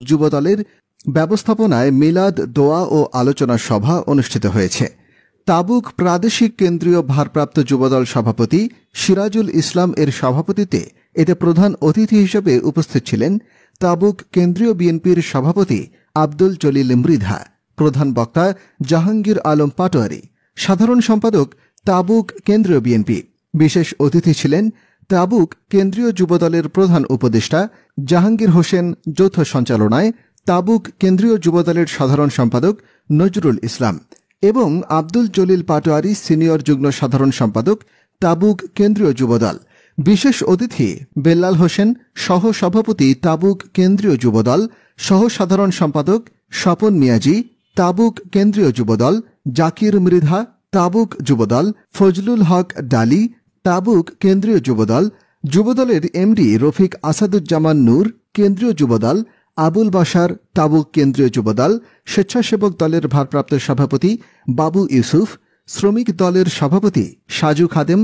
যুবদলের ব্যবস্থাপনায় মিলাদ, দোয়া ও আলোচনা সভা অনুষ্ঠিত হয়েছে। তাবুক প্রাদেশিক কেন্দ্রীয় ভারপ্রাপ্ত যুবদল সভাপতি সিরাজুল ইসলাম এর সভাপতিত্বে এতে প্রধান অতিথি হিসেবে উপস্থিত ছিলেন তাবুক কেন্দ্রীয় বিএনপির সভাপতি আব্দুল জলিল মৃধা, প্রধান বক্তা জাহাঙ্গীর আলম পাটোয়ারি, সাধারণ সম্পাদক তাবুক কেন্দ্রীয় বিএনপি। বিশেষ অতিথি ছিলেন তাবুক কেন্দ্রীয় যুবদলের প্রধান উপদেষ্টা জাহাঙ্গীর হোসেন, যৌথ সঞ্চালনায় তাবুক কেন্দ্রীয় যুবদলের সাধারণ সম্পাদক নজরুল ইসলাম এবং আব্দুল জলিল পাটোয়ারি, সিনিয়র যুগ্ম সাধারণ সম্পাদক তাবুক কেন্দ্রীয় যুবদল। বিশেষ অতিথি বেল্লাল হোসেন, সহ সভাপতি তাবুক কেন্দ্রীয় যুবদল, সহ সাধারণ সম্পাদক স্বপন মিয়াজি, তাবুক কেন্দ্রীয় যুবদল, জাকির মৃধা, তাবুক যুবদল, ফজলুল হক ডালি, তাবুক কেন্দ্রীয় যুবদল, যুবদলের এমডি রফিক আসাদুজ্জামান নূর, কেন্দ্রীয় যুবদল, আবুল বাশার, তাবুক কেন্দ্রীয় যুবদল, স্বেচ্ছাসেবক দলের ভারপ্রাপ্ত সভাপতি বাবু ইউসুফ, শ্রমিক দলের সভাপতি সাজু খাদেম,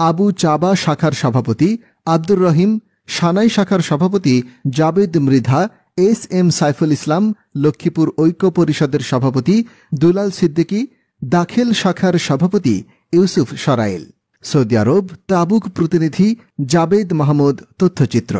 আবু চাবা শাখার সভাপতি আব্দুর রহিম, সানাই শাখার সভাপতি জাবেদ মৃধা, এস এম সাইফুল ইসলাম, লক্ষ্মীপুর ঐক্য পরিষদের সভাপতি দুলাল সিদ্দিকী, দাখিল শাখার সভাপতি ইউসুফ সরাইল। সৌদি আরব তাবুক প্রতিনিধি জাবেদ মাহমুদ, তথ্যচিত্র।